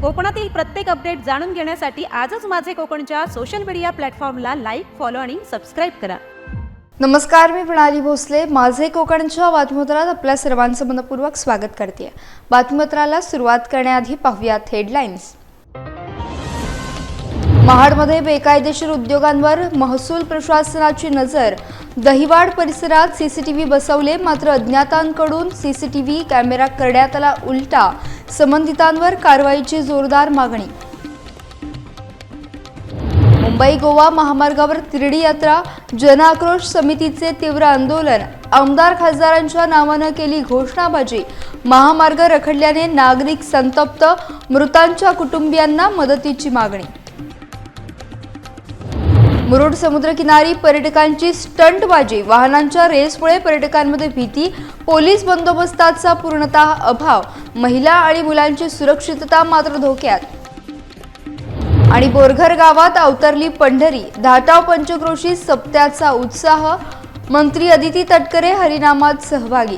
कोकणातील प्रत्येक अपडेट जाणून घेण्यासाठी आजच माझे कोकणच्या सोशल मीडिया प्लॅटफॉर्मला लाईक, फॉलो आणि सबस्क्राईब करा। नमस्कार, मी प्रणाली भोसले। माझे कोकणच्या बातमीपत्रात आपल्या सर्वांचं मनपूर्वक स्वागत करते। बातमीपत्राला सुरुवात करण्याआधी पाहूयात हेडलाईन्स। महाडमध्ये बेकायदेशीर उद्योगांवर महसूल प्रशासनाची नजर। दहिवाड परिसरात सीसीटीव्ही बसवले, मात्र अज्ञातांकडून सीसीटीव्ही कॅमेरा करण्यात आला उलटा। संबंधितांवर कारवाईची जोरदार मागणी। मुंबई गोवा महामार्गावर तिरडी यात्रा, जनआक्रोश समितीचे तीव्र आंदोलन। आमदार खासदारांच्या नावानं केली घोषणाबाजी। महामार्ग रखडल्याने नागरिक संतप्त, मृतांच्या कुटुंबियांना मदतीची मागणी। मुरुड समुद्रकिनारी पर्यटकांची स्टंटबाजी, वाहनांच्या रेसमुळे पर्यटकांमध्ये भीती। पोलीस बंदोबस्ताचा पूर्णतः अभाव, महिला आणि मुलांची सुरक्षितता मात्र धोक्यात। आणि बोरघर गावात अवतरली पंढरी, धाटाव पंचक्रोशी सप्त्याचा उत्साह। मंत्री अदिती तटकरे हरिनामात सहभागी।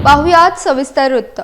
पाहुयात सविस्तर वृत्त।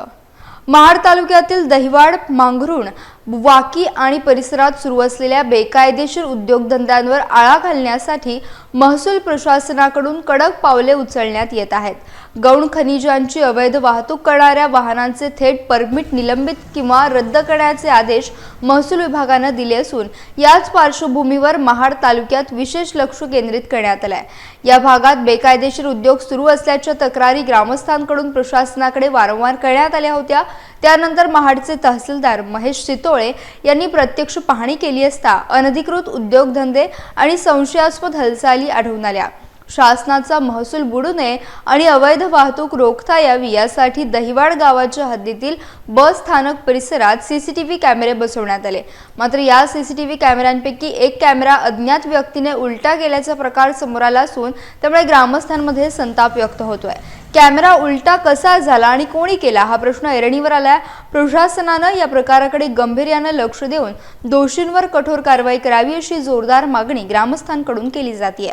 महाड तालुक्यातील दहिवाड, मांगरुण, वाकी आणि परिसरात सुरू असलेल्या बेकायदेशीर उद्योगधंद्यांवर आळा घालण्यासाठी महसूल प्रशासनाकडून कडक पावले उचलण्यात येत आहेत। गौण खनिजांची अवैध वाहतूक करणाऱ्या वाहनांचे थेट परमिट निलंबित किंवा रद्द करण्याचे आदेश महसूल विभागाने दिले असून याच पार्श्वभूमीवर महाड तालुक्यात विशेष लक्ष केंद्रित करण्यात आले आहे। या भागात बेकायदेशीर उद्योग सुरू असल्याच्या तक्रारी ग्रामस्थांकडून प्रशासनाकडे वारंवार करण्यात आल्या होत्या। त्यानंतर महाडचे तहसीलदार महेश सितोळे यांनी प्रत्यक्ष पाहणी केली असता अनधिकृत उद्योगधंदे आणि संशयास्पद हालचाली आढळून आल्या। शासनाचा महसूल बुडू नये आणि अवैध वाहतूक रोखता यावी यासाठी दहिवाड गावाच्या हद्दीतील बस स्थानक परिसरात सीसीटीव्ही कॅमेरे बसवण्यात आले। मात्र या सीसीटीव्ही कॅमेऱ्यांपैकी एक कॅमेरा अज्ञात व्यक्तीने उलटा केल्याचा प्रकार समोर आला असून त्यामुळे ग्रामस्थांमध्ये संताप व्यक्त होतोय। कॅमेरा उलटा कसा झाला आणि कोणी केला हा प्रश्न ऐरणीवर आलाय। प्रशासनाने या प्रकाराकडे गांभीर्याने लक्ष देऊन दोषींवर कठोर कारवाई करावी अशी जोरदार मागणी ग्रामस्थांकडून केली जाते।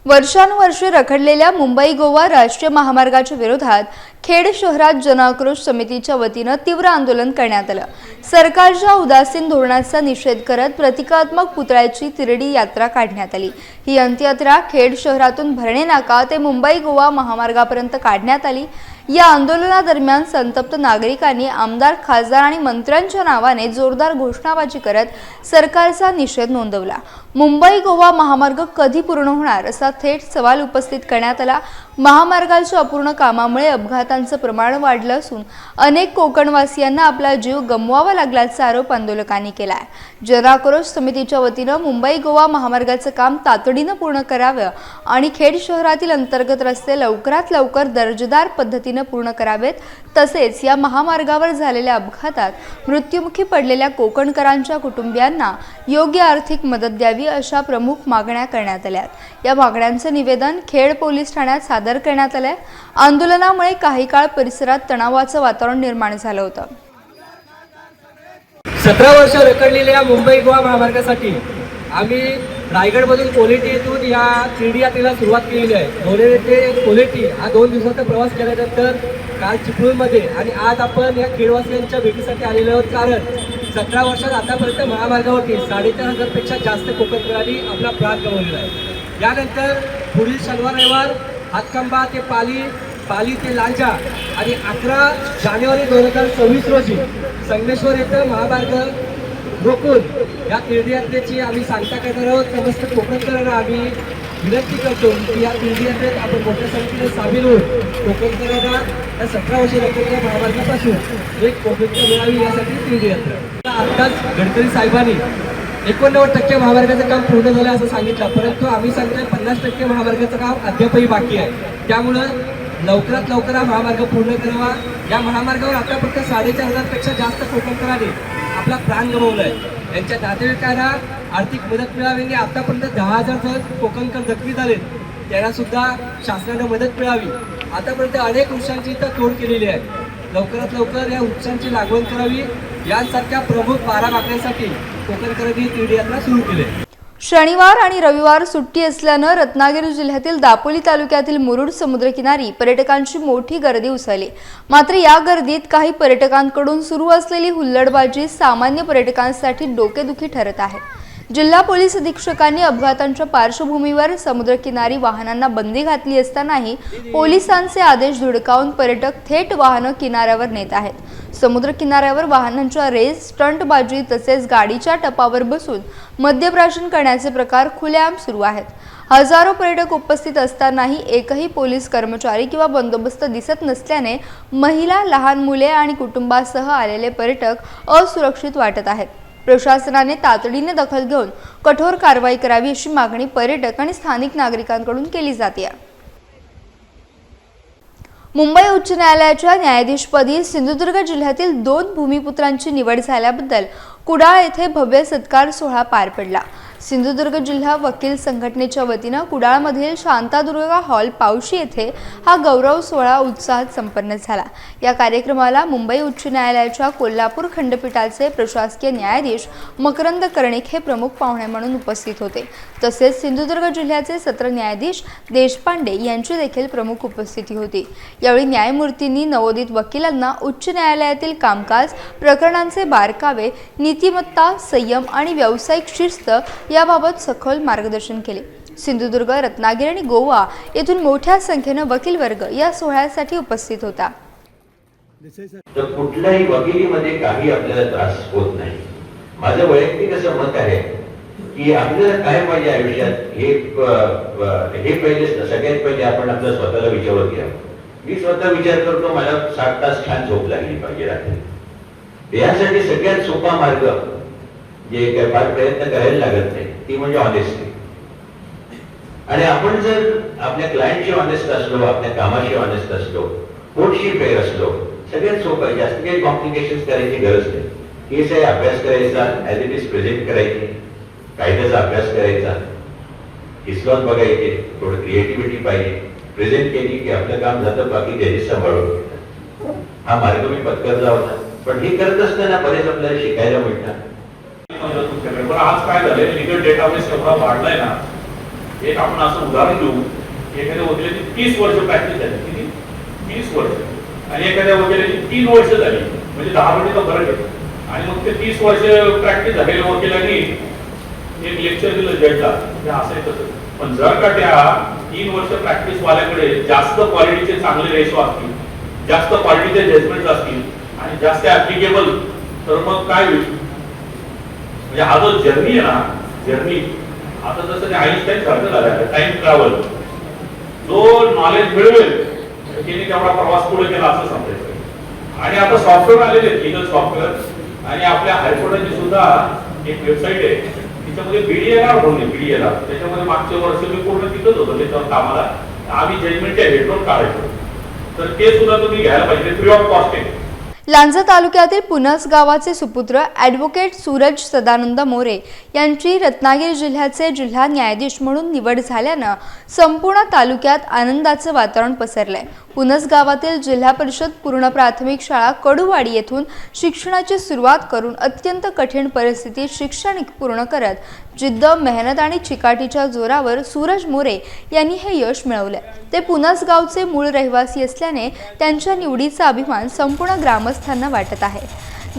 वर्षानुवर्षे रखडलेल्या मुंबई गोवा राष्ट्रीय महामार्गाच्या विरोधात खेड शहरात जनआक्रोश समितीच्या वतीने तीव्र आंदोलन करण्यात आलं। सरकारच्या उदासीन धोरणाचा निषेध करत प्रतिकात्मक पुतळ्याची तिरडी यात्रा काढण्यात आली। ही अंत्ययात्रा खेड शहरातून भरणे नाका ते मुंबई गोवा महामार्गापर्यंत काढण्यात आली। या आंदोलनादरम्यान संतप्त नागरिकांनी आमदार, खासदार आणि मंत्र्यांच्या नावाने जोरदार घोषणाबाजी करत सरकारचा निषेध नोंदवला। मुंबई गोवा महामार्ग कधी पूर्ण होणार असा थेट सवाल उपस्थित करण्यात आला। महामार्गाच्या अपूर्ण कामामुळे अपघातांचं प्रमाण वाढलं असून अनेक कोकणवासियांना आपला जीव गमवावा लागल्याचा आरोप आंदोलकांनी केला आहे। जनआक्रोश समितीच्या वतीने मुंबई गोवा महामार्गाचं काम तातडीने पूर्ण करावे आणि खेड शहरातील अंतर्गत रस्ते लवकरात लवकर दर्जेदार पद्धतीने पूर्ण करावेत। तसेच या महामार्गावर झालेल्या अपघातात मृत्युमुखी पडलेल्या कोकणकरांच्या कुटुंबियांना योग्य आर्थिक मदत द्यावी अशा प्रमुख मागण्या करण्यात आल्या। या मागण्यांचे निवेदन खेड पोलीस ठाण्यात सादर करण्यात आले। आंदोलनामुळे काही काळ परिसरात तणावाचं वातावरण निर्माण झालं होतं। 17 वर्ष रखडलेल्या मुंबई गोवा महामार्गासाठी आम्ही रायगडमधून कोलेटी येथून या तिरडी यात्रेला सुरुवात केलेली आहे। धोरे ते कोलेटी हा 2 दिवसाचा प्रवास केल्यानंतर काल चिपळूणमध्ये आणि आज आपण या खेडवासियांच्या भेटीसाठी आलेलो आहोत। कारण 17 वर्षात आतापर्यंत महामार्गावरती 4,500 पेक्षा जास्त कोकणकरांनी आपला प्राण गमावलेला आहे। यानंतर पुढील शनिवार रविवार हातखंबा ते पाली ते लांजा आणि 11 जानेवारी 2026 रोजी संगमेश्वर येथे महामार्ग रोखून या तिरडी यात्रेची आम्ही सांगता करणार आहोत। समस्त कोकणकरांना आम्ही विनंती करतो की या तिरडी यात्रेत आपण मोठ्या संख्येने सामील होऊन कोकणकरांना या 17 वर्ष रखडलेल्या महामार्गापासून एक कोकणता मिळावी यासाठी तिरडी यात्रा। आत्ताच गडकरी साहेबांनी 89% महामार्गाचं काम पूर्ण झालं असं सांगितलं, परंतु आम्ही सांगतोय 50% महामार्गाचं काम अद्यापही बाकी आहे। त्यामुळं लवकरात लवकर हा महामार्ग पूर्ण करावा। या महामार्गावर आतापर्यंत 4,500 पेक्षा जास्त कोकणकरांनी आपला प्राण गमावलाय। यांच्या नातेवाईकांना आर्थिक मदत मिळावी आणि आतापर्यंत 10,000 कोकणकर जखमी झालेत, त्यांना सुद्धा शासनाने मदत मिळावी। आतापर्यंत अनेक वृक्षांची इथं तोड केलेली आहे। लवकरात लवकर या वृक्षांची लागवड करावी। यांसारख्या प्रमुख 12 मागण्यांसाठी कोकणकरांनी तिरडी यात्रा सुरू केली। शनिवार आणि रविवार सुट्टी असल्यानं रत्नागिरी जिल्ह्यातील दापोली तालुक्यातील मुरुड समुद्रकिनारी पर्यटकांची मोठी गर्दी उसळली. मात्र या गर्दीत काही पर्यटकांकडून सुरू असलेली हुल्लडबाजी सामान्य पर्यटकांसाठी डोकेदुखी ठरत आहे. जिल्हा पोलीस अधीक्षकांनी अपघातांच्या पार्श्वभूमीवर समुद्रकिनारी वाहनांना बंदी घातली असतानाही पोलिसांचे आदेश धुडकावून पर्यटक थेट वाहनं किनाऱ्यावर नेत आहेत. समुद्र किनाऱ्यावर वाहनांच्या रेस, स्टंटबाजी तसेच गाडीच्या टपावर बसून मद्यप्राशन करण्याचे प्रकार खुलेआम सुरू आहेत. हजारो पर्यटक उपस्थित असतानाही एकही पोलीस कर्मचारी किंवा बंदोबस्त दिसत नसल्याने महिला, लहान मुले आणि कुटुंबासह आलेले पर्यटक असुरक्षित वाटत आहेत. प्रशासनाने तातडीने दखल घेऊन कठोर कारवाई करावी अशी मागणी पर्यटक आणि स्थानिक नागरिकांकडून केली जाते. मुंबई उच्च न्यायालयाच्या न्यायाधीशपदी सिंधुदुर्ग जिल्ह्यातील 2 भूमिपुत्रांची निवड झाल्याबद्दल कुडाळ येथे भव्य सत्कार सोहळा पार पडला. सिंधुदुर्ग जिल्हा वकील संघटनेच्या वतीनं कुडाळमधील शांतादुर्गा हॉल पावशी येथे हा गौरव सोहळा उत्साहात संपन्न झाला. या कार्यक्रमाला मुंबई उच्च न्यायालयाच्या कोल्हापूर खंडपीठाचे प्रशासकीय न्यायाधीश मकरंद कर्णिक हे प्रमुख पाहुणे म्हणून उपस्थित होते. तसेच सिंधुदुर्ग जिल्ह्याचे सत्र न्यायाधीश देशपांडे यांची देखील प्रमुख उपस्थिती होती. यावेळी न्यायमूर्तींनी नवोदित वकिलांना उच्च न्यायालयातील कामकाज, प्रकरणांचे बारकावे, नीतिमत्ता, संयम आणि व्यावसायिक शिस्त याबाबत सखोल मार्गदर्शन केले. सिंधुदुर्ग, रत्नागिरी आणि गोवा येथून मोठ्या संख्येने वकील वर्ग या सोहळ्यासाठी उपस्थित होता. तर कुठल्याही वकिलीमध्ये काही आपल्याला त्रास होत नाही. माझं वैयक्तिक असं मत आहे की आपल्याला काय पाहिजे आयुष्यात हे पहिले सगळ्यात पहिले आपण आपल्या स्वतःला विचारत घ्या. मी स्वतः विचार करतो मला 7 तास छान झोप लागली पाहिजे रात्री. यासाठी सगळ्यात सोपा मार्ग जे काय फार प्रयत्न करायला लागत नाही ती म्हणजे ऑनेस्टी. आणि आपण जर आपल्या क्लायंटशी ऑनेस्ट असलो, आपल्या कामाशी ऑनेस्ट असलो, कोर्टशी फेअर असलो, सगळ्यात सोपं, जास्त काही कॉम्प्लिकेशन करायची गरज नाही. केस आहे अभ्यास करायचा, ऍज इट इज प्रेझेंट करायची, कायद्याचा अभ्यास करायचा, हिस्टॉन बघायचे, थोडं क्रिएटिव्हिटी पाहिजे, प्रेझेंट केली की आपलं काम जातं, बाकी जजेस सांभाळून. हा मार्ग मी पत्करला होता. पण हे करत असताना बरेच आपल्याला शिकायला मिळतं. पण आज काय झालंय, लिगल डेटाबेस एवढा वाढलाय ना. एक आपण असं उदाहरण घेऊ, एखाद्या वकिलाची 30 वर्ष प्रॅक्टिस झाली. किती? 30 वर्ष. आणि एखाद्या वकिलाची 3 वर्ष झाली, म्हणजे 10 वर्षाचा फरक आहे. आणि मग ते 30 वर्ष प्रॅक्टिस झालेल्या वकिलांनी एक लेक्चर दिलं जजला, हे असं आहे तसं. पण जर का त्या 3 वर्ष प्रॅक्टिस वाल्याकडे जास्त क्वालिटीचे चांगले रेशो असतील, जास्त क्वालिटीचे जजमेंट असतील आणि जास्त ऍप्लिकेबल, तर मग काय होईल? म्हणजे हा जो जर्नी आहे ना, जर्नी आता जसं आईन्स्टाईन सारखं झालं, टाइम ट्रॅव्हल, जो नॉलेज मिळवेल त्याने तेवढा प्रवास पुढे केला असं समजायचं. आणि आता सॉफ्टवेअर आलेले आहेत, लिगल सॉफ्टवेअर. आणि आपल्या हायकोर्टाची सुद्धा एक वेबसाईट आहे, त्याच्यामध्ये BDLR म्हणून BDLR, त्याच्यामध्ये मागच्या वर्षी मी पूर्ण तिथंच होतो त्याच्यावर कामाला. आम्ही जजमेंटच्या हेडनोट काढायचो, तर ते सुद्धा तुम्ही घ्यायला पाहिजे, फ्री ऑफ कॉस्ट आहे. लांजा तालुक्यातील पुनस गावाचे सुपुत्र ॲडव्होकेट सूरज सदानंद मोरे यांची रत्नागिरी जिल्ह्याचे जिल्हा न्यायाधीश म्हणून निवड झाल्यानं संपूर्ण तालुक्यात आनंदाचं वातावरण पसरलंय. पुनस गावातील जिल्हा परिषद पूर्ण प्राथमिक शाळा कडूवाडी येथून शिक्षणाची सुरुवात करून अत्यंत कठीण परिस्थितीत शिक्षण पूर्ण करत जिद्द, मेहनत आणि चिकाटीच्या जोरावर सूरज मोरे यांनी हे यश मिळवले. ते पुनस गावचे मूळ रहिवासी असल्याने त्यांच्या निवडीचा अभिमान संपूर्ण ग्रामस्थांना वाटत आहे.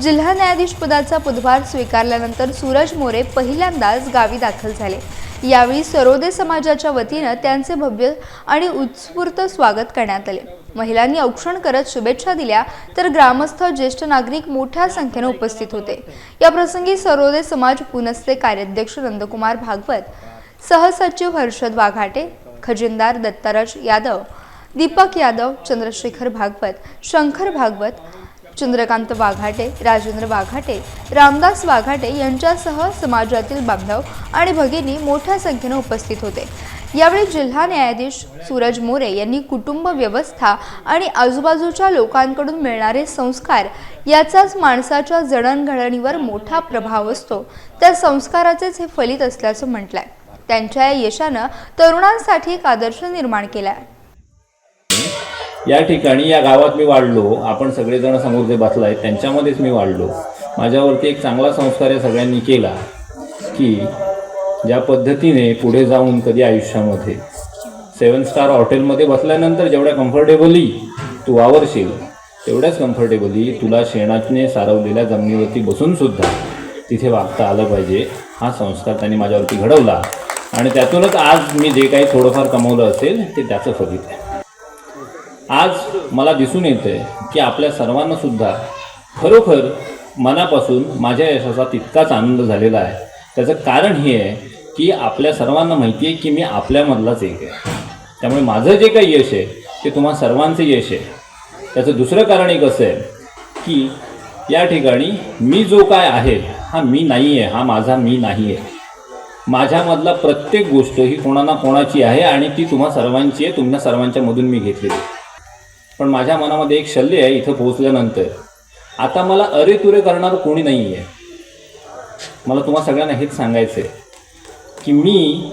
जिल्हा न्यायाधीश पदाचा पदभार स्वीकारल्यानंतर सूरज मोरे पहिल्यांदाच गावी दाखल झाले. यावेळी सरोदे समाजाच्या वतीनं त्यांचे भव्य आणि उत्स्फूर्त स्वागत करण्यात आले. महिलांनी औक्षण करत शुभेच्छा दिल्या, तर ग्रामस्थ, ज्येष्ठ नागरिक मोठ्या संख्येने उपस्थित होते. या प्रसंगी सरोदे समाज पुनसचे कार्याध्यक्ष नंदकुमार भागवत, सहसचिव हर्षद वाघाटे, खजिनदार दत्ताराज यादव, दीपक यादव, चंद्रशेखर भागवत, शंकर भागवत, चंद्रकांत वाघाटे, राजेंद्र वाघाटे, रामदास वाघाटे यांच्यासह समाजातील बांधव आणि भगिनी मोठ्या संख्येने उपस्थित होते. यावेळी जिल्हा न्यायाधीश सूरज मोरे यांनी कुटुंब व्यवस्था आणि आजूबाजूच्या लोकांकडून मिळणारे संस्कार याचाच माणसाच्या जडणघडणीवर मोठा प्रभाव असतो, त्या संस्काराचेच हे फलित असल्याचं म्हटलंय. त्यांच्या या यशानं तरुणांसाठी एक आदर्श निर्माण केलाय. या ठिकाणी या गावात मी वाढलो. आपण सगळेजण समोर जे बसलाय त्यांच्यामध्येच मी वाढलो. माझ्यावरती एक चांगला संस्कार या सगळ्यांनी केला की ज्या पद्धतीने पुढे जाऊन कधी आयुष्यामध्ये 7 स्टार हॉटेलमध्ये बसल्यानंतर जेवढ्या कम्फर्टेबली तू वावरशील तेवढ्याच कम्फर्टेबली तुला शेणाने सारवलेल्या जमिनीवरती बसूनसुद्धा तिथे वागता आलं पाहिजे. हा संस्कार त्यांनी माझ्यावरती घडवला आणि त्यातूनच आज मी जे काही थोडंफार कमवलं असेल ते त्याचं फलित आहे. आज मला दिसून येतं आहे की आपल्या सर्वांनासुद्धा खरोखर मनापासून माझ्या यशाचा तितकाच आनंद झालेला आहे. त्याचं कारण हे आहे की आपल्या सर्वांना माहिती आहे की मी आपल्यामधलाच एक आहे. त्यामुळे माझं जे काही यश आहे ते तुम्हा सर्वांचं यश आहे. त्याचं दुसरं कारण एक असं आहे की या ठिकाणी मी जो काय आहे हा मी नाही आहे, हा माझा मी नाही आहे. माझ्यामधला प्रत्येक गोष्ट ही कोणा ना कोणाची आहे आणि ती तुम्हा सर्वांची आहे, तुम्हा सर्वांच्या मधून मी घेतलेली. पण माझ्या मनामध्ये एक शल्य आहे इथं पोहोचल्यानंतर, आता मला अरेतुरे करणारं कोणी नाही आहे. मला तुम्हा सगळ्यांना हेच सांगायचं आहे की मी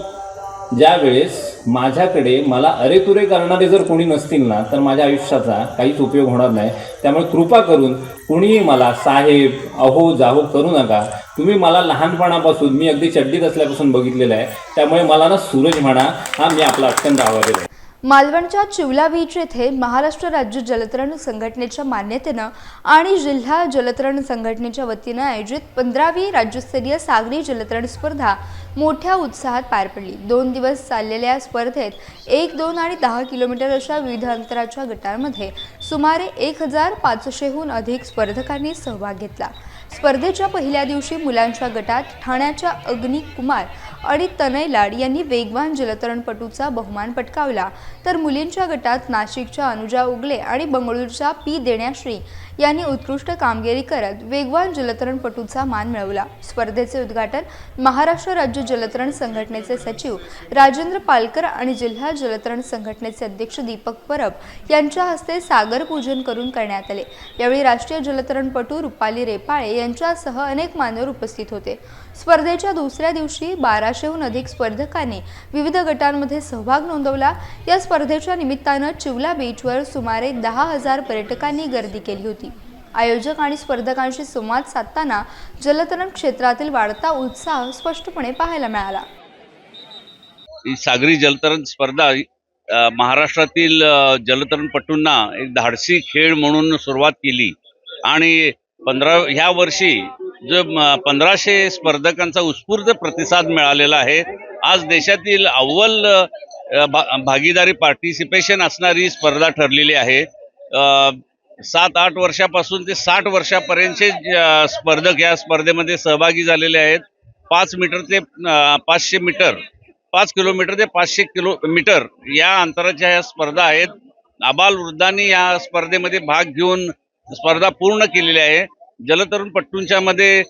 ज्या वेळेस माझ्याकडे मला अरेतुरे करणारे जर कोणी नसतील ना तर माझ्या आयुष्याचा काहीच उपयोग होणार नाही. त्यामुळे कृपा करून कोणीही मला साहेब अहो जाहो करू नका. तुम्ही मला लहानपणापासून मी अगदी चड्डीत असल्यापासून बघितलेलं आहे. त्यामुळे मला ना सूरज म्हणा, हा मी आपला अत्यंत आभारी आहे. मालवणच्या चिवला बीच येथे महाराष्ट्र राज्य जलतरण संघटनेच्या मान्यतेनं आणि जिल्हा जलतरण संघटनेच्या वतीनं आयोजित 15वी राज्यस्तरीय सागरी जलतरण स्पर्धा मोठ्या उत्साहात पार पडली. 2 दिवस चाललेल्या स्पर्धेत 1, 2 आणि 10 किलोमीटर अशा विविध अंतराच्या गटांमध्ये सुमारे 1500हून अधिक स्पर्धकांनी सहभाग घेतला. स्पर्धेच्या पहिल्या दिवशी मुलांच्या गटात ठाण्याच्या अग्नी कुमार आणि तनय लाड यांनी वेगवान जलतरणपटूचा बहुमान पटकावला, तर मुलींच्या गटात नाशिकच्या अनुजा उगले आणि बंगळूरच्या पी देण्याश्री यांनी उत्कृष्ट कामगिरी करत वेगवान जलतरणपटूचा मान मिळवला. स्पर्धेचे उद्घाटन महाराष्ट्र राज्य जलतरण संघटनेचे सचिव राजेंद्र पालकर आणि जिल्हा जलतरण संघटनेचे अध्यक्ष दीपक परब यांच्या हस्ते सागर पूजन करून करण्यात आले. यावेळी राष्ट्रीय जलतरणपटू रुपाली रेपाळे यांच्यासह अनेक मान्यवर उपस्थित होते. स्पर्धेच्या दुसऱ्या दिवशी 1200हून अधिक स्पर्धकांनी विविध गटांमध्ये सहभाग नोंदवला. या स्पर्धेच्या निमित्तानं चिवला बीचवर सुमारे 10,000 पर्यटकांनी गर्दी केली होती. आयोजक आणि स्पर्धकांशी संवाद साधताना जलतरण क्षेत्रातील वाढता उत्साह स्पष्टपणे पाहायला मिळाला. ही सागरी जलतरण स्पर्धा महाराष्ट्रातील जलतरणपटूंना एक धाडसी खेळ म्हणून सुरुवात केली आणि ह्या वर्षी जो 1500 स्पर्धकांचा उत्स्फूर्त प्रतिसाद मिळालेला आहे. आज देशातील अव्वल भागीदारी पार्टिसिपेशन असणारी स्पर्धा ठरलेली आहे. 7-8 वर्षापासून ते 60 वर्षापर्यंतचे स्पर्धक या स्पर्धेमध्ये सहभागी झालेले आहेत. 5 मीटर ते 500 मीटर, 5 किलोमीटर ते 500 किलोमीटर या अंतराच्या ह्या स्पर्धा आहेत. आबालवृद्धांनी या स्पर्धेमध्ये भाग घेऊन स्पर्धा पूर्ण केलेली आहे. जलतरणपटूंच्या मध्ये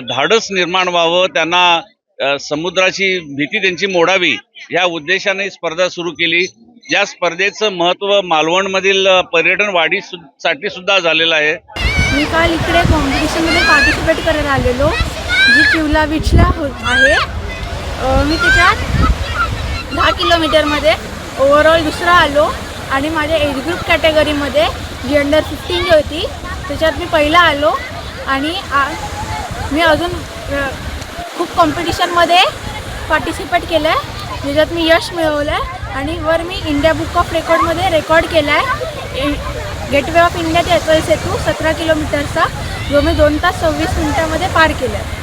धाडस निर्माण व्हावं, त्यांना समुद्राची भीती त्यांची मोडावी या उद्देशाने स्पर्धा सुरू केली. या स्पर्धेचं महत्त्व मालवणमधील पर्यटन वाढीसाठी सुद्धा झालेलं आहे. मी काल इकडे कॉम्पिटिशनमध्ये पार्टिसिपेट करायला आलेलो, जी चिवला बीचला आहे. मी त्याच्यात 10 किलोमीटरमध्ये ओव्हरऑल दुसरा आलो आणि माझ्या एज ग्रुप कॅटेगरीमध्ये जी अंडर 15 जी होती त्याच्यात मी पहिला आलो. आणि मी अजून खूप कॉम्पिटिशनमध्ये पार्टिसिपेट केलं आहे, ज्याच्यात मी यश मिळवलं आहे आणि वर मी इंडिया बुक ऑफ रेकॉर्डमध्ये रेकॉर्ड केला आहे. गेटवे ऑफ इंडिया ते एचएल सेतू 17 किलोमीटरचा, जो मी 2 तास 26 मिनिटांमध्ये पार केला आहे.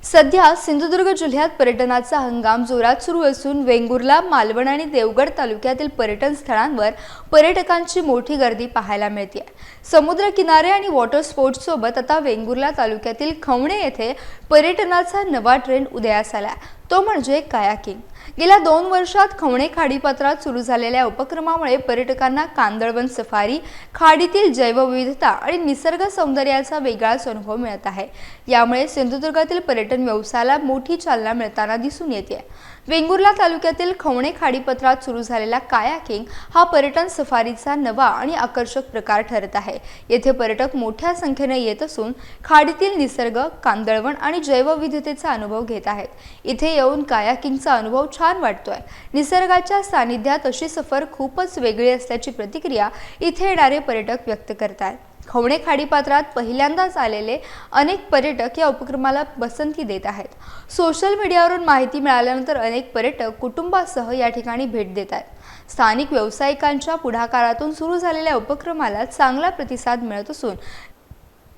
सध्या सिंधुदुर्ग जिल्ह्यात पर्यटनाचा हंगाम जोरात सुरू असून वेंगुर्ला, मालवण आणि देवगड तालुक्यातील पर्यटन स्थळांवर पर्यटकांची मोठी गर्दी पाहायला मिळते. समुद्र किनारे आणि वॉटर स्पोर्ट्स सोबत आता वेंगुर्ला तालुक्यातील खवणे येथे पर्यटनाचा नवा ट्रेंड उदयास आला, तो म्हणजे कायाकिंग. गेल्या 2 वर्षात खवणे खाडीपात्रात सुरू झालेल्या उपक्रमामुळे पर्यटकांना कांदळवन सफारी, खाडीतील जैवविविधता आणि निसर्ग सौंदर्याचा वेगळाच अनुभव मिळत आहे. यामुळे सिंधुदुर्गातील पर्यटन व्यवसायाला मोठी चालना मिळताना दिसून येते. वेंगुर्ला तालुक्यातील खवणे खाडीपत्रात सुरू झालेला कायाकिंग हा पर्यटन सफारीचा नवा आणि आकर्षक प्रकार ठरत आहे. येथे पर्यटक मोठ्या संख्येने येत असून खाडीतील निसर्ग, कांदळवन आणि जैवविविधतेचा अनुभव घेत आहेत. इथे येऊन कायाकिंगचा अनुभव छान वाटतोय. निसर्गाच्या सानिध्यात अशी सफर खूपच वेगळी असल्याची प्रतिक्रिया इथे येणारे पर्यटक व्यक्त करतात. खवणे खाडीपात्रात पहिल्यांदाच आलेले अनेक पर्यटक या उपक्रमाला पसंती देत आहेत। सोशल मीडियावरून माहिती मिळाल्यानंतर अनेक पर्यटक कुटुंबासह या ठिकाणी भेट देत आहेत। स्थानिक व्यावसायिकांच्या पुढाकारातून सुरू झालेल्या उपक्रमाला चांगला प्रतिसाद मिळत असून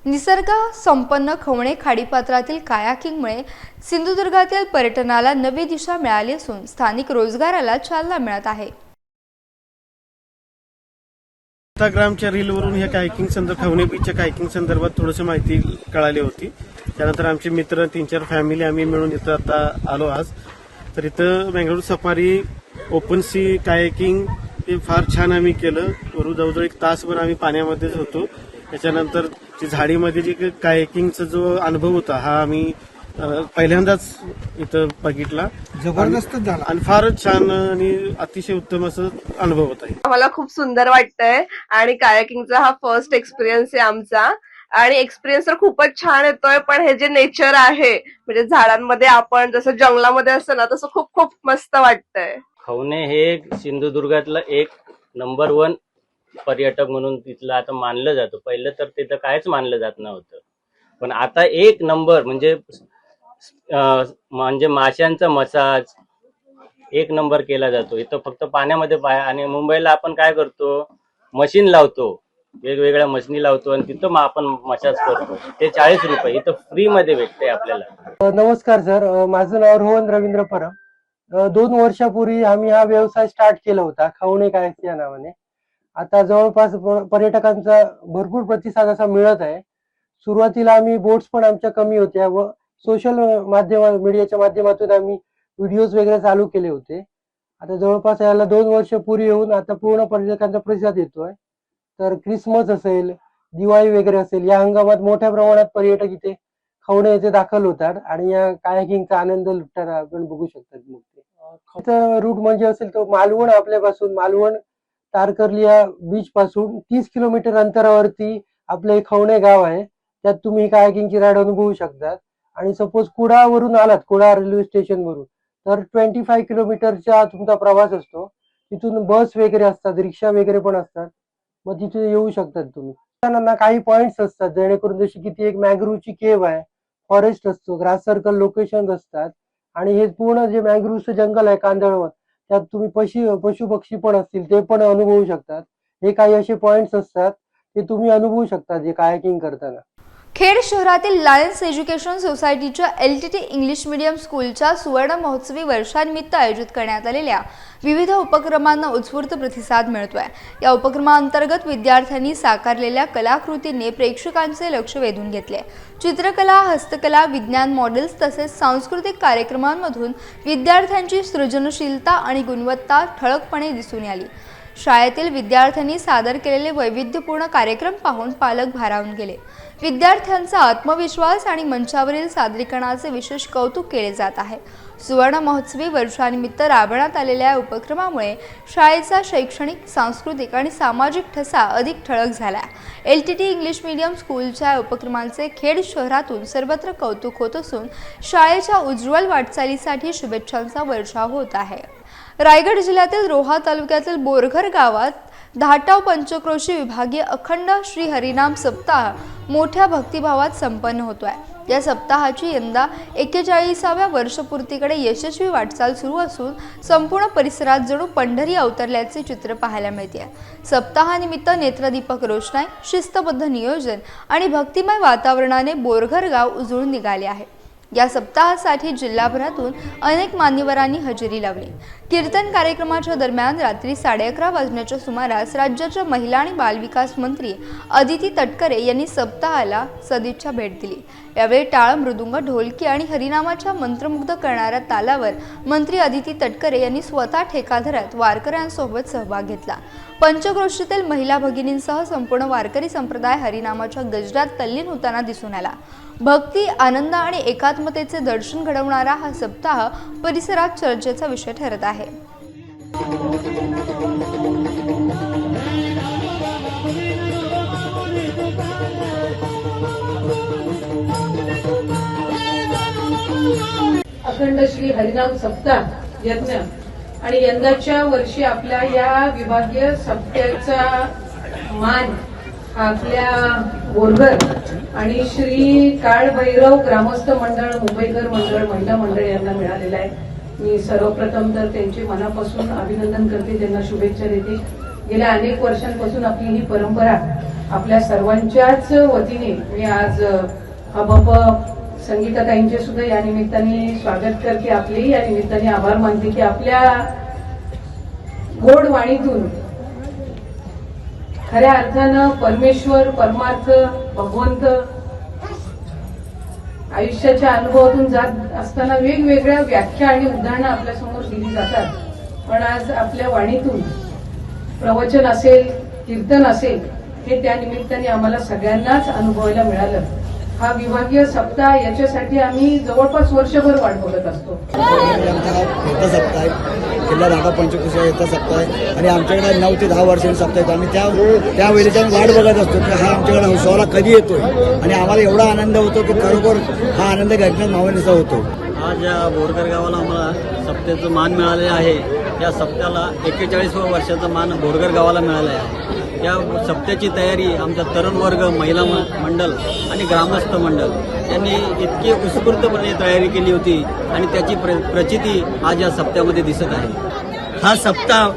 निसर्ग संपन्न खवणे खाडीपात्रातील कायाकिंगमुळे सिंधुदुर्गातील पर्यटनाला नवी दिशा मिळाली असून स्थानिक रोजगाराला चालना मिळत आहे। इंस्टाग्रामच्या रीलवरून ह्या कायकिंग खवणे बीचच्या कायकिंग संदर्भात थोडीशी माहिती कळाली होती। त्यानंतर आमचे मित्र 3-4 फॅमिली आम्ही मिळून इथं आता आलो आज। तर इथं Bengaluru safari open sea kayaking हे फार छान आम्ही केलं। जवळजवळ 1 तासभर आम्ही पाण्यामध्येच होतो। त्याच्यानंतर झाडीमध्ये जे कायकिंगचा जो अनुभव होता हा आम्ही पहिल्यांदाच इथं बघितला। जबरदस्त झाला आणि फारच छान आणि अतिशय उत्तम असं अनुभव होता। मला खूप सुंदर वाटतंय आणि कायाकिंगचा हा फर्स्ट एक्सपिरियन्स आहे आमचा आणि एक्सपिरियन्स तर खूपच छान येतोय। पण हे जे नेचर आहे म्हणजे झाडांमध्ये आपण जसं जंगलामध्ये असतं ना तसं खूप खूप मस्त वाटतंय। खवणे हे सिंधुदुर्गातलं एक नंबर 1 पर्यटक म्हणून तिथलं आता मानलं जातं। पहिलं तर तिथं कायच मानलं जात नव्हतं, पण आता 1 नंबर म्हणजे माशांचा मसाज 1 नंबर केला जातो इथं। फक्त पाण्यामध्ये आणि मुंबईला आपण काय करतो, मशीन लावतो, वेगवेगळ्या मशीनी लावतो आणि तिथं आपण मसाज करतो। ते 40 रुपये इथं फ्री मध्ये भेटते आपल्याला। नमस्कार सर, माझं नाव रोहन रवींद्र परब। 2 वर्षापूर्वी आम्ही हा व्यवसाय स्टार्ट केला होता खवणे कायक या नावाने। आता जवळपास पर्यटकांचा भरपूर प्रतिसाद असा मिळत आहे। सुरुवातीला आम्ही बोट्स पण आमच्या कमी होत्या व सोशल मीडियाच्या माध्यमातून आम्ही व्हिडिओज वगैरे चालू केले होते। आता जवळपास याला 2 वर्ष पूर्ण येऊन आता पूर्ण पर्यटकांचा प्रतिसाद येतोय। तर क्रिसमस असेल, दिवाळी वगैरे असेल या हंगामात मोठ्या प्रमाणात पर्यटक इथे खवणे येथे दाखल होतात आणि या कायाकिंगचा आनंद लुटताना आपण बघू शकतात। मग ते रूट म्हणजे असेल तो मालवण, आपल्यापासून मालवण तारकर्ली या बीच पासून 30 किलोमीटर अंतरावरती आपले खवणे गाव आहे। त्यात तुम्ही कायाकिंगची राईड अनुभवू शकतात। आणि सपोज कुडावरून आलात, कुडा रेल्वे स्टेशन वरून, तर 25 किलोमीटरचा तुमचा प्रवास असतो। तिथून बस वगैरे असतात, रिक्षा वगैरे पण असतात, मग तिथे येऊ शकतात तुम्ही। त्यांना काही पॉइंट्स असतात जेणेकरून जशी की ती एक मॅंग्रोव्हची केव्ह आहे, फॉरेस्ट असतो, ग्रास सर्कल लोकेशन असतात आणि हे पूर्ण जे मॅंग्रोव्हचं जंगल आहे कांदळवन, त्यात तुम्ही पशु पक्षी पण असतील ते पण अनुभवू शकतात। हे काही असे पॉइंट्स असतात ते तुम्ही अनुभवू शकता जे कायाकिंग करताना। खेड शहरातील लायन्स एज्युकेशन सोसायटीच्या LTT इंग्लिश मीडियम स्कूलच्या सुवर्ण महोत्सवी वर्षानिमित्त आयोजित करण्यात आलेल्या विविध उपक्रमांना उत्स्फूर्त प्रतिसाद मिळतोय। या उपक्रमांतर्गत विद्यार्थ्यांनी साकारलेल्या कलाकृतींनी प्रेक्षकांचे लक्ष वेधून घेतले। चित्रकला, हस्तकला, विज्ञान मॉडेल्स तसेच सांस्कृतिक कार्यक्रमांमधून विद्यार्थ्यांची सृजनशीलता आणि गुणवत्ता ठळकपणे दिसून आली। शाळेतील विद्यार्थ्यांनी सादर केलेले वैविध्यपूर्ण कार्यक्रम पाहून पालक भारावून गेले। विद्यार्थ्यांचा आत्मविश्वास आणि मंचावरील सादरीकरणाचे विशेष कौतुक केले जात आहे। सुवर्ण महोत्सवी वर्षानिमित्त राबवण्यात आलेल्या उपक्रमामुळे शाळेचा शैक्षणिक, सांस्कृतिक आणि सामाजिक ठसा अधिक ठळक झाला। LTT इंग्लिश मीडियम स्कूलच्या उपक्रमांचे खेड शहरातून सर्वत्र कौतुक होत असून शाळेच्या उज्ज्वल वाटचालीसाठी शुभेच्छांचा वर्षाव होत आहे। रायगड जिल्ह्यातील रोहा तालुक्यातील बोरघर गावात 10 पंचक्रोशी विभागीय अखंड श्री हरिनाम सप्ताह मोठ्या भक्तिभावात संपन्न होतोय। या सप्ताहाची यंदा 41व्या वर्षपूर्तीकडे यशस्वी वाटचाल सुरू असून संपूर्ण परिसरात जणू पंढरी अवतरल्याचे चित्र पाहायला मिळते। सप्ताहानिमित्त नेत्रदीपक रोषणाई, शिस्तबद्ध नियोजन आणि भक्तिमय वातावरणाने बोरघर गाव उजळून निघाले आहे। या सप्ताहासाठी जिल्हाभरातून अनेक मान्यवरांनी हजेरी लावली। कीर्तन कार्यक्रमाच्या दरम्यान रात्री 11:30 वाजण्याच्या सुमारास राज्याच्या महिला आणि बालविकास मंत्री अदिती तटकरे यांनी सप्ताहाला सदिच्छा भेट दिली। यावेळी टाळ, मृदुंग, ढोलकी आणि हरिनामाच्या मंत्रमुग्ध करणाऱ्या तालावर मंत्री अदिती तटकरे यांनी स्वतः ठेका धरत वारकऱ्यांसोबत सहभाग घेतला। पंचक्रोशीतील महिला भगिनींसह संपूर्ण वारकरी संप्रदाय हरिनामाच्या गजरात तल्लीन होताना दिसून आला। भक्ती, आनंद आणि एकात्मतेचे दर्शन घडवणारा हा सप्ताह परिसरात चर्चेचा विषय ठरत आहे। अखंड श्री हरिनाम सप्ताह यज्ञ आणि यंदाच्या वर्षी आपल्या या विभागीय सप्त्याचा मान आपल्या बोरगर आणि श्री काळभैरव ग्रामस्थ मंडळ, मुंबईकर मंडळ, महिला मंडळ यांना मिळालेला आहे. मी सर्वप्रथम तर त्यांचे मनापासून अभिनंदन करते, त्यांना शुभेच्छा देते. गेल्या अनेक वर्षांपासून आपली ही परंपरा आपल्या सर्वांच्याच वतीने मी आज अबप संगीताताईंचे सुद्धा या निमित्ताने स्वागत करते. आपलेही या निमित्ताने आभार मानते की आपल्या गोड वाणीतून खऱ्या अर्थानं परमेश्वर, परमार्थ, भगवंत आयुष्याच्या अनुभवातून जात असताना वेगवेगळ्या व्याख्या आणि उदाहरणं आपल्यासमोर दिली जातात. पण आज आपल्या वाणीतून प्रवचन असेल, कीर्तन असेल, हे त्या निमित्ताने आम्हाला सगळ्यांनाच अनुभवायला मिळालं. हा विभागीय सप्ताह याच्यासाठी आम्ही जवळपास वर्षभर वाट बघत असतो. येता सप्ताह आहे, किल्ला धाटा पंचकोशी येता सप्ताह आहे आणि आमच्याकडे 9 ते 10 वर्षांनी सप्ताह आहेत. आम्ही त्या वेळेच्या वाट बघत असतो की हा आमच्याकडे सोहळा कधी येतोय आणि आम्हाला एवढा आनंद होतो की खरोखर हा आनंद गगनात मावण्याचा होतो. आज या बोरगर गावाला आम्हाला सप्त्याचं मान मिळाले आहे. या सप्त्याला 41व्या वर्षाचा मान बोरगर गावाला मिळाला आहे. या सप्त्याची तयारी आमचा तरुण वर्ग, महिला मंडळ आणि ग्रामस्थ मंडळ यांनी इतकी उत्स्फूर्तपणे तयारी केली होती आणि त्याची प्रचिती आज या सप्त्यामध्ये दिसत आहे. हा सप्ताह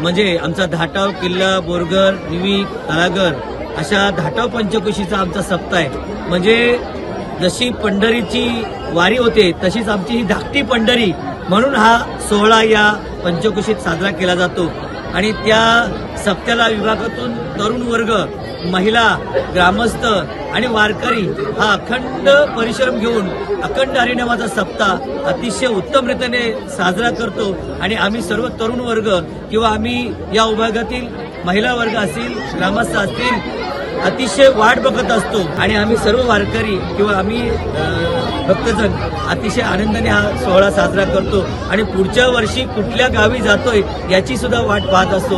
म्हणजे आमचा धाटाव, किल्ला, बोरगर, निवी, तळागर अशा धाटाव पंचकोशीचा आमचा सप्ताह आहे. म्हणजे जशी पंढरीची वारी होते तशीच आमची ही धाकटी पंढरी म्हणून हा सोहळा या पंचकोशीत साजरा केला जातो. आणि त्या सप्त्याला विभागातून तरुण वर्ग, महिला, ग्रामस्थ आणि वारकरी हा अखंड परिश्रम घेऊन अखंड हरिनामाचा सप्ताह अतिशय उत्तम रीतीने साजरा करतो. आणि आम्ही सर्व तरुण वर्ग किंवा आम्ही या विभागातील महिला वर्ग असतील, ग्रामस्थ असतील, अतिशय वाट बघत असतो. आणि आम्ही सर्व वारकरी किंवा आम्ही भक्तजन अतिशय आनंदाने हा सोहळा साजरा करतो आणि पुढच्या वर्षी कुठल्या गावी जातोय याची सुद्धा वाट पाहत असतो.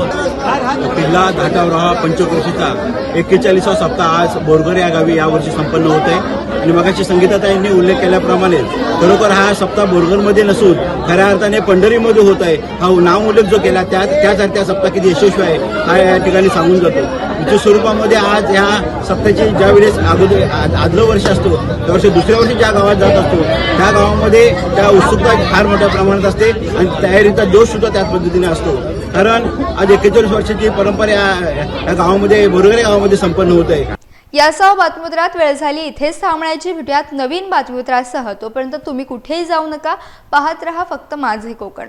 किल्ला धाटावराहा पंचक्रोशीचा 41वा सप्ताह आज बोरगर या गावी यावर्षी संपन्न होत आहे. आणि मगाशी संगीताताईंनी उल्लेख केल्याप्रमाणे खरोखर हा सप्ताह बोरगरमध्ये नसून खऱ्या अर्थाने पंढरीमध्ये होत आहे. हा नाव उल्लेख जो केला त्याच त्या सप्ताह किती यशस्वी आहे हा या ठिकाणी सांगून जातो. उच्च स्वरूपामध्ये आज ह्या सप्ताहाची ज्या वेळेस आदलं वर्ष असतो त्यावर्षी दुसऱ्या वर्षी ज्या गावात जात असतो त्या गावामध्ये त्या उत्सुकता फार मोठ्या प्रमाणात असते आणि तयारीचा जोश सुद्धा त्याच पद्धतीने असतो. कारण आज 41 वर्षाची परंपरा या गावामध्ये, बोरगर या गावामध्ये संपन्न होत आहे. यासह बातमीपत्रात वेळ झाली इथेच थांबण्याची. भेटूयात नवीन बातमीपत्रासह. तोपर्यंत तुम्ही कुठेही जाऊ नका, पाहत रहा फक्त माझे कोकण.